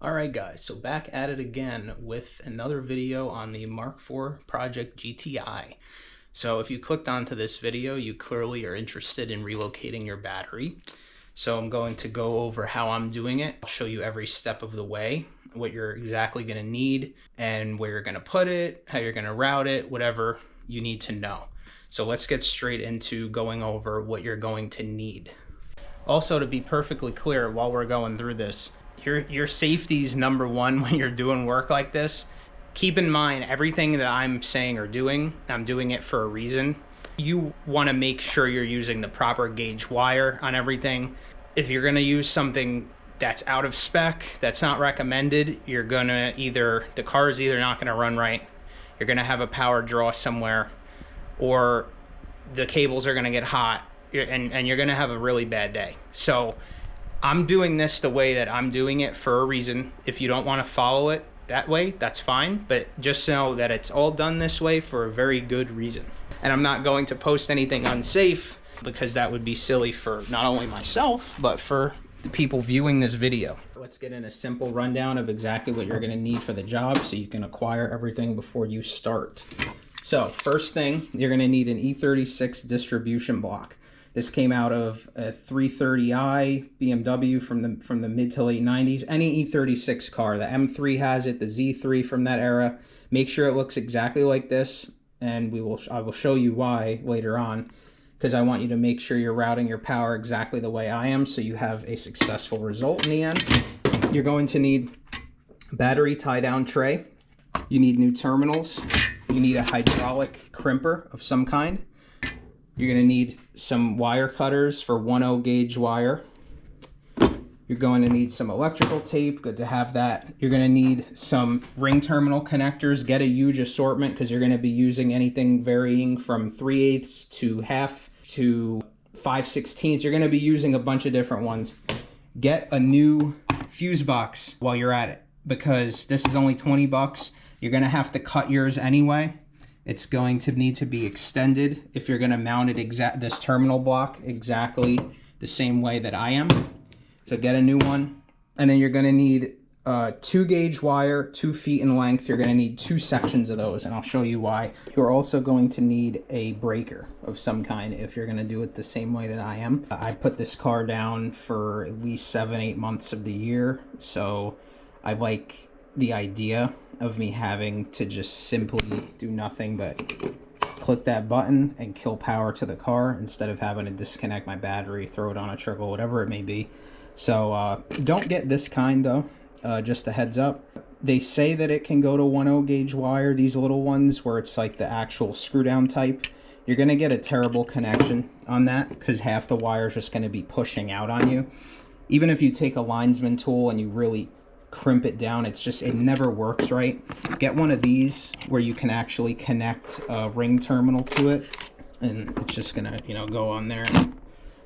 Alright guys, so back at it again with another video on the Mark IV Project GTI. So if you clicked onto this video, you clearly are interested in relocating your battery. So I'm going to go over how I'm doing it. I'll show you every step of the way, what you're exactly going to need and where you're going to put it, how you're going to route it, whatever you need to know. So let's get straight into going over what you're going to need. Also, to be perfectly clear while we're going through this, your safety's number one when you're doing work like this. Keep in mind everything that I'm saying or doing, I'm doing it for a reason. You want to make sure you're using the proper gauge wire on everything. If you're going to use something that's out of spec, that's not recommended, you're going to the car's either not going to run right, you're going to have a power draw somewhere, or the cables are going to get hot, and you're going to have a really bad day. So I'm doing this the way that I'm doing it for a reason. If you don't want to follow it that way, that's fine, but just know that it's all done this way for a very good reason. And I'm not going to post anything unsafe, because that would be silly for not only myself, but for the people viewing this video. Let's get in a simple rundown of exactly what you're going to need for the job so you can acquire everything before you start. So first thing, you're going to need an E36 distribution block. This came out of a 330i BMW from the mid to late 90s. Any E36 car, the M3 has it, the Z3 from that era. Make sure it looks exactly like this, and I will show you why later on, because I want you to make sure you're routing your power exactly the way I am so you have a successful result in the end. You're going to need a battery tie-down tray. You need new terminals. You need a hydraulic crimper of some kind. You're going to need some wire cutters for 1/0 gauge wire. You're going to need some electrical tape, good to have that. You're going to need some ring terminal connectors. Get a huge assortment because you're going to be using anything varying from 3/8 to half to 5/16. You're going to be using a bunch of different ones. Get a new fuse box while you're at it, because this is only 20 bucks. You're going to have to cut yours anyway. It's going to need to be extended if you're going to mount it this terminal block exactly the same way that I am. So get a new one. And then you're going to need 2 gauge wire, 2 feet in length. You're going to need 2 sections of those, and I'll show you why. You're also going to need a breaker of some kind if you're going to do it the same way that I am. I put this car down for at least 7-8 months of the year, so I like the idea of me having to just simply do nothing but click that button and kill power to the car instead of having to disconnect my battery, throw it on a trickle, whatever it may be. So don't get this kind though, just a heads up. They say that it can go to 1/0 gauge wire, these little ones where it's like the actual screw down type. You're going to get a terrible connection on that because half the wire is just going to be pushing out on you. Even if you take a linesman tool and you really crimp it down, it never works right. Get one of these where you can actually connect a ring terminal to it, and it's just gonna go on there.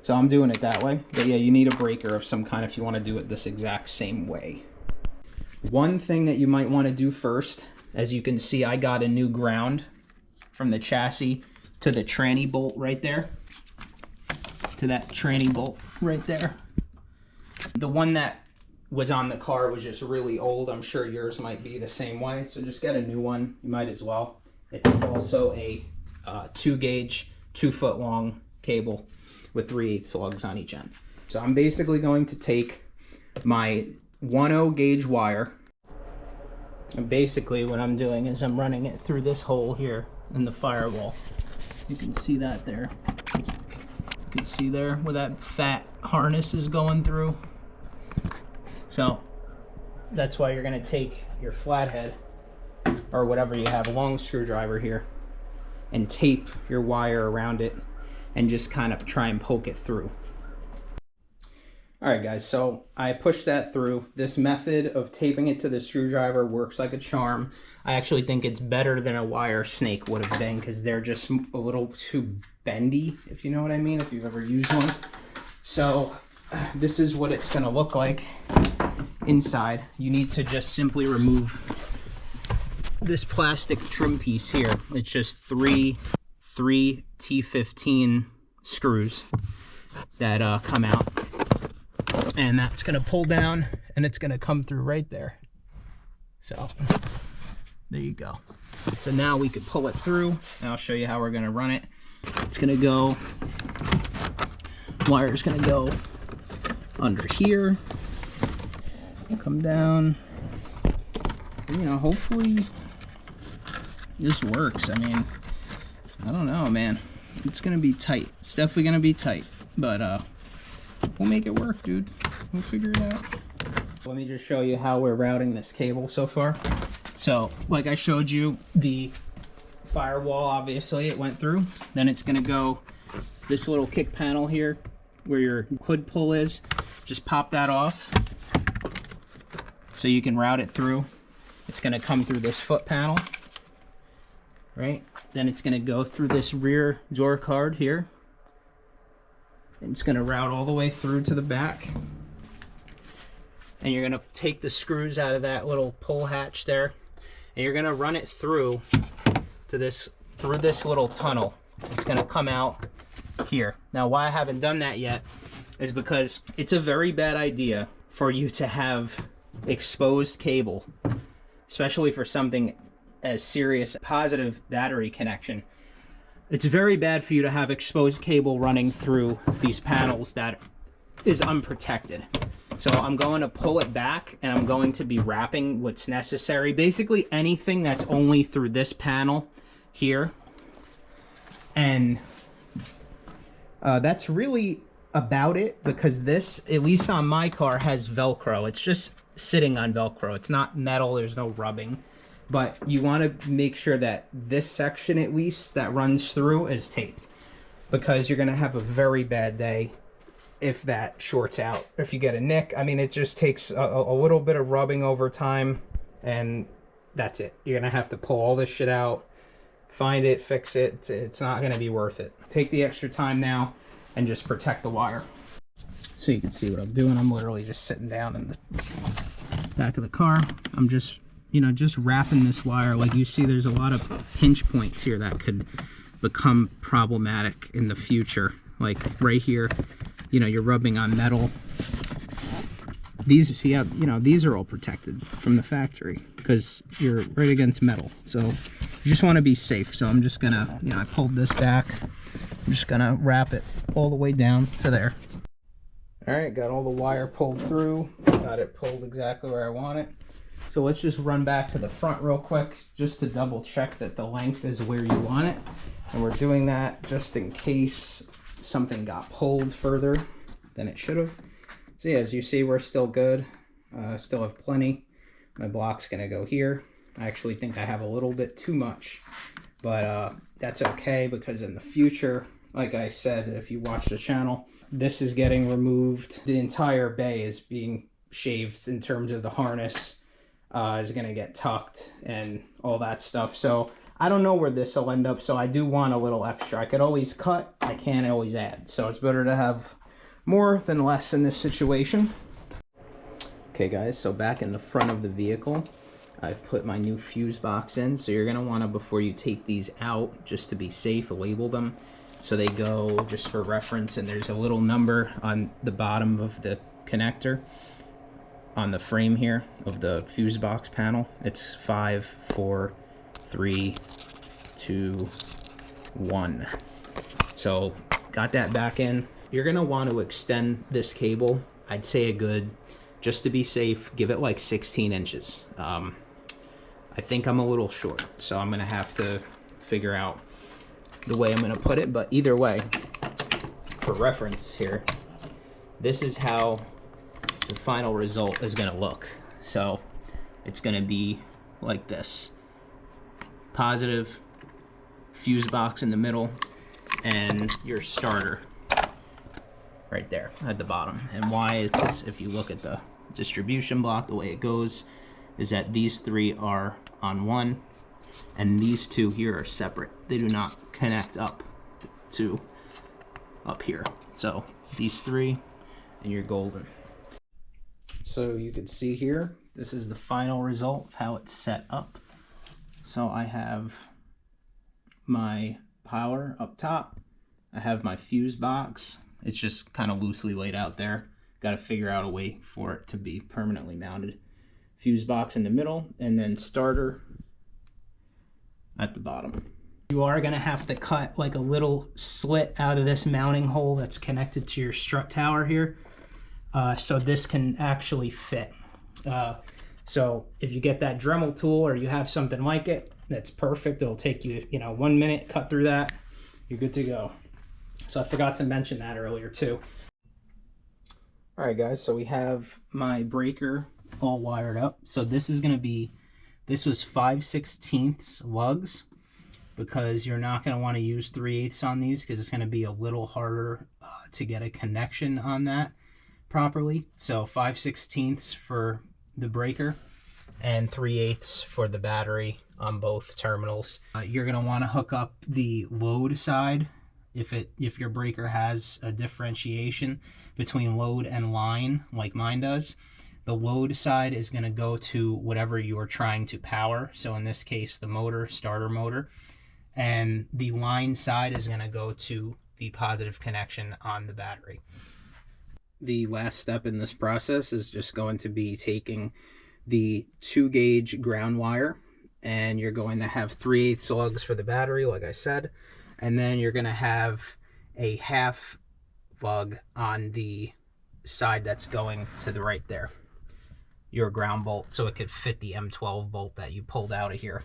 So I'm doing it that way, but yeah, you need a breaker of some kind if you want to do it this exact same way. One thing that you might want to do first, as you can see, I got a new ground from the chassis to the tranny bolt right there, to that tranny bolt right there. The one that was on the car was just really old. I'm sure yours might be the same way, so just get a new one. You might as well. It's also a 2 gauge 2 foot long cable with 3/8 lugs on each end. So I'm basically going to take my 1/0 gauge wire, and basically what I'm doing is I'm running it through this hole here in the firewall. You can see that there. You can see there where that fat harness is going through. So that's why you're going to take your flathead or whatever you have, a long screwdriver here, and tape your wire around it and just kind of try and poke it through. Alright guys, so I pushed that through. This method of taping it to the screwdriver works like a charm. I actually think it's better than a wire snake would have been, because they're just a little too bendy, if you know what I mean, if you've ever used one. So this is what it's going to look like inside. You need to just simply remove this plastic trim piece here. It's just three T15 screws that come out. and that's gonna pull down and it's gonna come through right there. So there you go. So now we could pull it through, and I'll show you how we're gonna run it. It's gonna go, wire's gonna go under here, come down, and, you know, hopefully this works. I mean, I don't know, man. It's gonna be tight. It's definitely gonna be tight, but we'll make it work, dude. We'll figure it out. Let me just show you how we're routing this cable so far. So, like I showed you, the firewall, obviously, it went through. Then it's gonna go this little kick panel here, where your hood pull is. Just pop that off, so you can route it through. It's gonna come through this foot panel, right? Then it's gonna go through this rear door card here. And it's gonna route all the way through to the back. And you're gonna take the screws out of that little pull hatch there, and you're gonna run it through to this, through this little tunnel. It's gonna come out here. Now, why I haven't done that yet is because it's a very bad idea for you to have exposed cable, especially for something as serious, positive battery connection. It's very bad for you to have exposed cable running through these panels that is unprotected. So I'm going to pull it back, and I'm going to be wrapping what's necessary. Basically anything that's only through this panel here. And that's really about it, because this, at least on my car, has Velcro. It's just sitting on Velcro. It's not metal, there's no rubbing. But you want to make sure that this section, at least, that runs through is taped, because you're going to have a very bad day if that shorts out. If you get a nick, I mean, it just takes a little bit of rubbing over time, and that's it. You're going to have to pull all this shit out, find it, fix it. It's not going to be worth it. Take the extra time now and just protect the wire. So you can see what I'm doing. I'm literally just sitting down in the back of the car. I'm just, you know, just wrapping this wire. Like you see, there's a lot of pinch points here that could become problematic in the future. Like right here, you know, you're rubbing on metal. These, you know, these are all protected from the factory because you're right against metal. So you just want to be safe. So I'm just gonna, you know, I pulled this back. I'm just gonna wrap it all the way down to there. All right, got all the wire pulled through. Got it pulled exactly where I want it. So let's just run back to the front real quick, just to double check that the length is where you want it. And we're doing that just in case something got pulled further than it should have. So yeah, as you see, we're still good. Still have plenty. My block's gonna go here. I actually think I have a little bit too much, but that's okay, because in the future, like I said, if you watch the channel, this is getting removed. The entire bay is being shaved in terms of the harness. Is gonna get tucked and all that stuff. So I don't know where this will end up, so I do want a little extra. I could always cut, I can't always add. So it's better to have more than less in this situation. Okay guys, so back in the front of the vehicle, I've put my new fuse box in. So you're gonna wanna, before you take these out, just to be safe, label them. So they go just for reference, and there's a little number on the bottom of the connector on the frame here of the fuse box panel. It's 5, 4, 3, 2, 1. So got that back in. You're gonna want to extend this cable. I'd say a good, just to be safe, give it like 16 inches. I think I'm a little short, so I'm gonna have to figure out the way I'm gonna put it. But either way, for reference here, this is how the final result is gonna look. So it's gonna be like this: positive, fuse box in the middle, and your starter right there at the bottom. And why is this? If you look at the distribution block, the way it goes is that these three are on one, and these two here are separate. They do not connect up to up here. So these three, and you're golden. So you can see here, this is the final result of how it's set up. So I have my power up top. I have my fuse box. It's just kind of loosely laid out there. got to figure out a way for it to be permanently mounted. Fuse box in the middle, and then starter at the bottom. You are going to have to cut like a little slit out of this mounting hole that's connected to your strut tower here, so this can actually fit. So if you get that Dremel tool or you have something like it, that's perfect. It'll take you, 1 minute, cut through that, you're good to go. So I forgot to mention that earlier too. All right, guys, so we have my breaker all wired up. So this is going to be, this was 5/16 lugs, because you're not going to want to use 3/8 on these because it's going to be a little harder to get a connection on that properly. So 5/16 for the breaker and 3/8 for the battery on both terminals. You're going to want to hook up the load side if your breaker has a differentiation between load and line like mine does. The load side is going to go to whatever you're trying to power. So in this case, the motor, starter motor. And the line side is going to go to the positive connection on the battery. The last step in this process is just going to be taking the 2-gauge ground wire, and you're going to have 3/8 lugs for the battery, like I said, and then you're going to have a half lug on the side that's going to the right there, your ground bolt, so it could fit the M12 bolt that you pulled out of here.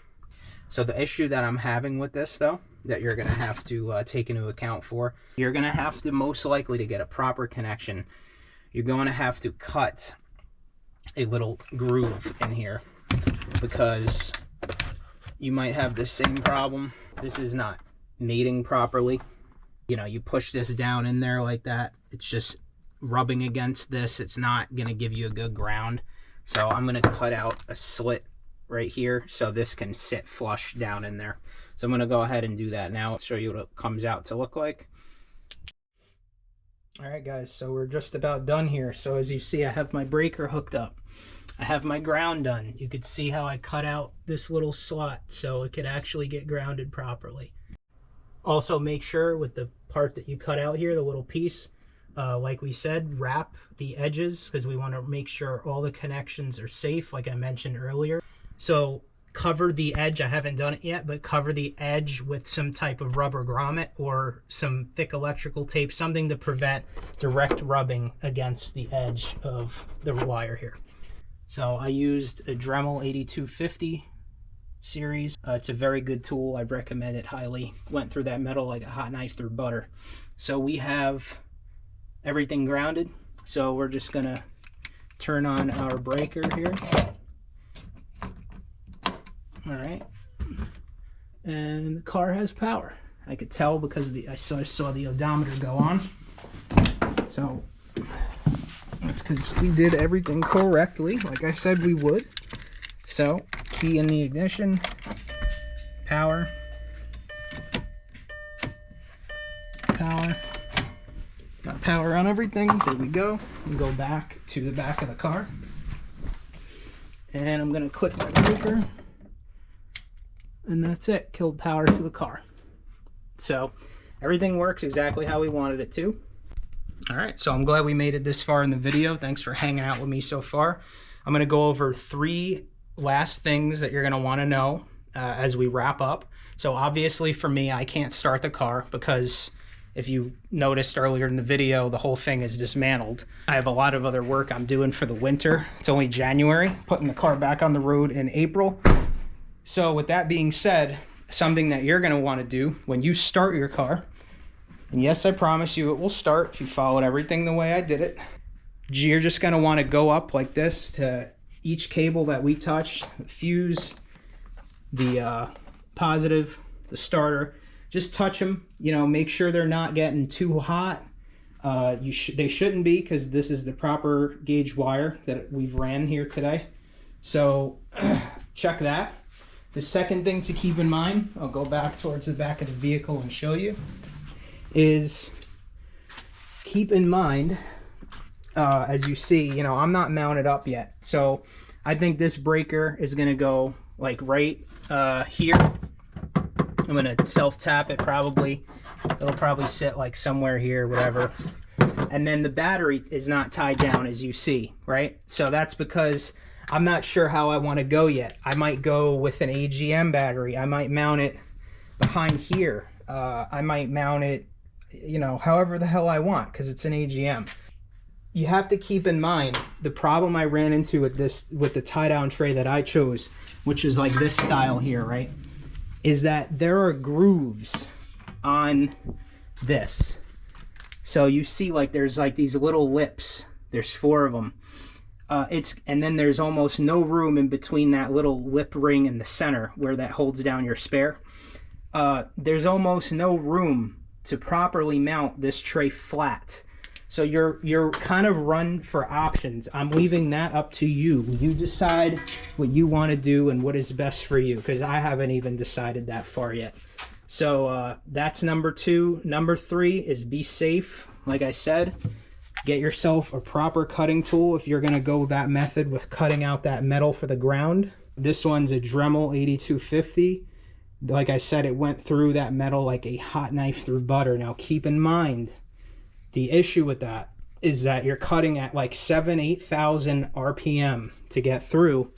So the issue that I'm having with this, though, that you're going to have to take into account for, you're going to have to, most likely to get a proper connection, you're going to have to cut a little groove in here, because you might have the same problem. This is not mating properly. You push this down in there like that, it's just rubbing against this. It's not going to give you a good ground. So I'm going to cut out a slit right here so this can sit flush down in there. So I'm going to go ahead and do that now. I'll show you what it comes out to look like. All right, guys, so we're just about done here. So as you see, I have my breaker hooked up. I have my ground done. You could see how I cut out this little slot so it could actually get grounded properly. Also, make sure with the part that you cut out here, the little piece, like we said, wrap the edges, because we want to make sure all the connections are safe, like I mentioned earlier. So cover the edge. I haven't done it yet, but cover the edge with some type of rubber grommet or some thick electrical tape, something to prevent direct rubbing against the edge of the wire here. So I used a Dremel 8250 series. It's a very good tool. I recommend it highly. Went through that metal like a hot knife through butter. So we have everything grounded. So we're just gonna turn on our breaker here. All right, and the car has power. I could tell because I saw the odometer go on. So that's because we did everything correctly, like I said we would. So key in the ignition, power, got power on everything. There we go. We go back to the back of the car, and I'm gonna click my breaker. And that's it, killed power to the car. So everything works exactly how we wanted it to. All right, so I'm glad we made it this far in the video. Thanks for hanging out with me so far. I'm gonna go over 3 last things that you're gonna wanna know as we wrap up. So obviously for me, I can't start the car because if you noticed earlier in the video, the whole thing is dismantled. I have a lot of other work I'm doing for the winter. It's only January, putting the car back on the road in April. So with that being said, something that you're going to want to do when you start your car, and yes, I promise you it will start if you followed everything the way I did it, you're just going to want to go up like this to each cable that we touch, the fuse, the positive, the starter. Just touch them, make sure they're not getting too hot. They shouldn't be, because this is the proper gauge wire that we've ran here today. So check that. The second thing to keep in mind, I'll go back towards the back of the vehicle and show you, is keep in mind, as you see, I'm not mounted up yet. So I think this breaker is going to go like right here. I'm going to self-tap it probably. It'll probably sit like somewhere here, whatever. and then the battery is not tied down, as you see, right? So that's because I'm not sure how I want to go yet. I might go with an AGM battery. I might mount it behind here. I might mount it, you know, however the hell I want, because it's an AGM. You have to keep in mind the problem I ran into with the tie down tray that I chose, which is like this style here, right? Is that there are grooves on this. So you see, like, there's like these little lips. There's 4 of them. And then there's almost no room in between that little lip ring in the center where that holds down your spare. There's almost no room to properly mount this tray flat. So you're kind of run for options. I'm leaving that up to you. You decide what you want to do and what is best for you, because I haven't even decided that far yet. So that's number 2. Number 3 is be safe. Like I said, get yourself a proper cutting tool if you're going to go that method with cutting out that metal for the ground. This one's a Dremel 8250. Like I said, it went through that metal like a hot knife through butter. Now keep in mind, the issue with that is that you're cutting at like 8,000 RPM to get through,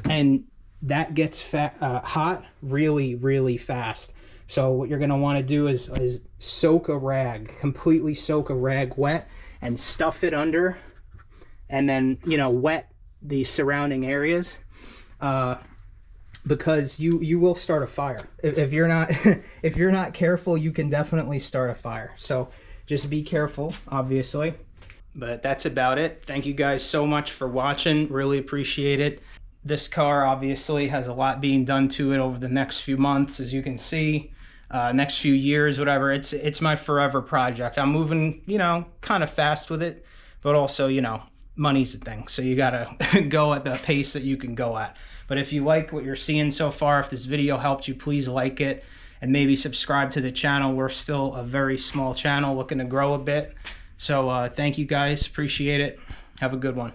and that gets hot really, really fast. So what you're going to want to do is soak a rag, completely soak a rag wet, and stuff it under, and then, you know, wet the surrounding areas, because you will start a fire. If you're not if you're not careful, you can definitely start a fire. So just be careful, obviously. But that's about it. Thank you guys so much for watching. Really appreciate it. This car obviously has a lot being done to it over the next few months, as you can see. Next few years, whatever. It's my forever project. I'm moving, you know, kind of fast with it, but also, you know, money's a thing. So you gotta go at the pace that you can go at. But if you like what you're seeing so far, if this video helped you, please like it and maybe subscribe to the channel. We're still a very small channel looking to grow a bit. So thank you guys. Appreciate it. Have a good one.